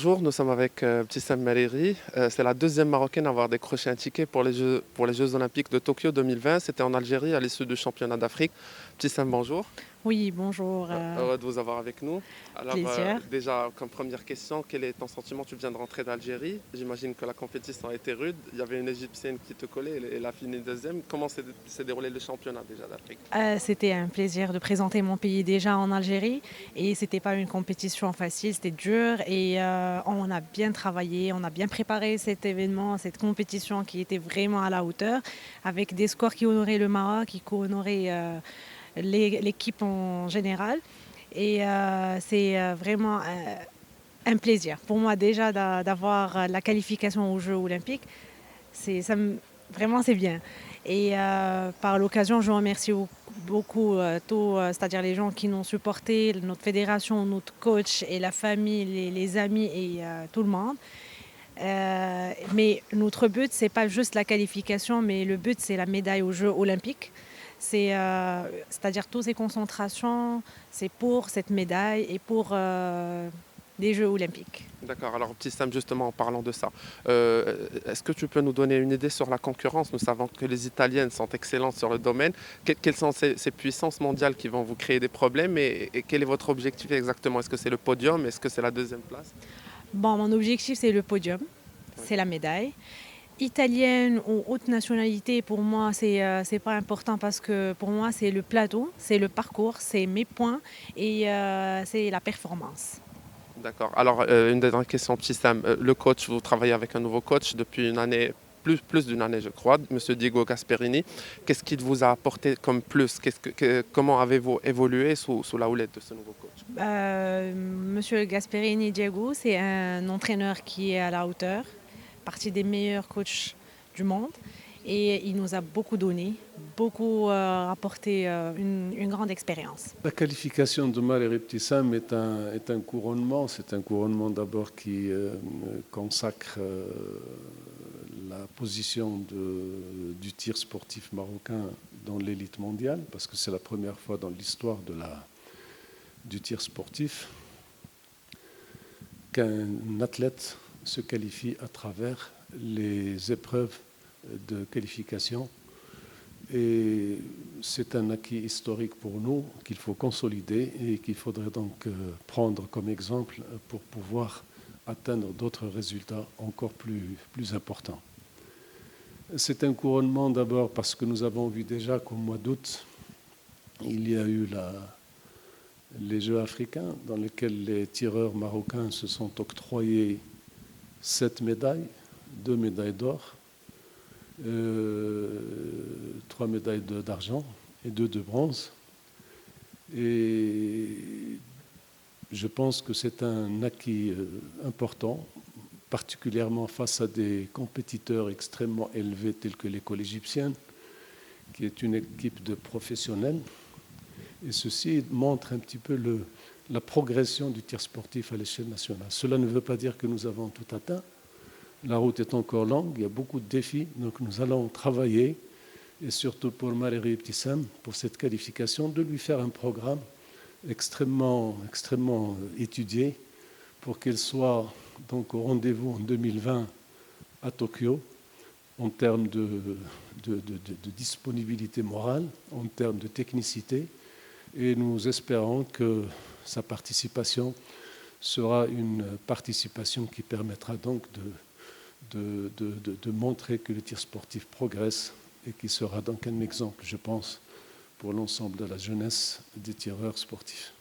bonjour, nous sommes avec Abdissam Mereri. C'est la deuxième Marocaine à avoir décroché un ticket pour les Jeux Olympiques de Tokyo 2020. C'était en Algérie à l'issue du championnat d'Afrique. Abdissam, bonjour. Oui, bonjour, Heureux de vous avoir avec nous. Alors plaisir. déjà, comme première question, quel est ton sentiment? Tu viens de rentrer d'Algérie. J'imagine que la compétition a été rude. Il y avait une Égyptienne qui te collait et elle a fini deuxième. Comment s'est déroulé le championnat déjà d'Afrique? C'était un plaisir de présenter mon pays déjà en Algérie et c'était pas une compétition facile, c'était dur et on a bien travaillé, on a bien préparé cet événement, cette compétition qui était vraiment à la hauteur avec des scores qui honoraient le Maroc, qui honoraient l'équipe en général et c'est vraiment un plaisir pour moi déjà d'avoir la qualification aux Jeux olympiques. C'est, ça me- Vraiment, c'est bien. Et par l'occasion, je remercie beaucoup tous, c'est-à-dire les gens qui nous ont supportés, notre fédération, notre coach et la famille, les amis et tout le monde. Mais notre but, c'est pas juste la qualification, mais le but, c'est la médaille aux Jeux olympiques. C'est-à-dire toutes ces concentrations, c'est pour cette médaille et pour les Jeux olympiques. D'accord, alors petit Sam, justement en parlant de ça, est-ce que tu peux nous donner une idée sur la concurrence? Nous savons que les Italiennes sont excellentes sur le domaine. Quelles sont ces puissances mondiales qui vont vous créer des problèmes et quel est votre objectif exactement? Est-ce que c'est le podium? Est-ce que c'est la deuxième place? Bon, mon objectif, c'est le podium, Oui. c'est la médaille. Italienne ou haute nationalité, pour moi, c'est pas important parce que pour moi, c'est le plateau, c'est le parcours, c'est mes points et c'est la performance. D'accord, alors une dernière question, petit Sam. Le coach, vous travaillez avec un nouveau coach depuis une année, plus d'une année je crois, Monsieur Diego Gasperini. Qu'est-ce qu'il vous a apporté comme plus? Comment avez-vous évolué sous la houlette de ce nouveau coach? Monsieur Gasperini Diego, c'est un entraîneur qui est à la hauteur, partie des meilleurs coachs du monde. Et il nous a beaucoup donné, beaucoup apporté une grande expérience. La qualification de Maher Ibtissam est un couronnement. C'est un couronnement d'abord qui consacre la position du tir sportif marocain dans l'élite mondiale, parce que c'est la première fois dans l'histoire du tir sportif qu'un athlète se qualifie à travers les épreuves de qualification. Et c'est un acquis historique pour nous qu'il faut consolider et qu'il faudrait donc prendre comme exemple pour pouvoir atteindre d'autres résultats encore plus importants. C'est un couronnement d'abord parce que nous avons vu déjà qu'au mois d'août, il y a eu les Jeux africains dans lesquels les tireurs marocains se sont octroyés 7 médailles, 2 médailles d'or, 3 médailles d'argent et 2 de bronze. Et je pense que c'est un acquis important, particulièrement face à des compétiteurs extrêmement élevés tels que l'école égyptienne, qui est une équipe de professionnels. Et ceci montre un petit peu la progression du tir sportif à l'échelle nationale. Cela ne veut pas dire que nous avons tout atteint. La route est encore longue, il y a beaucoup de défis, donc nous allons travailler, et surtout pour Maher Ibtissam, pour cette qualification, de lui faire un programme extrêmement étudié pour qu'elle soit donc au rendez-vous en 2020 à Tokyo, en termes de disponibilité morale, en termes de technicité, et nous espérons que sa participation sera une participation qui permettra donc de montrer que le tir sportif progresse et qui sera donc un exemple, je pense, pour l'ensemble de la jeunesse des tireurs sportifs.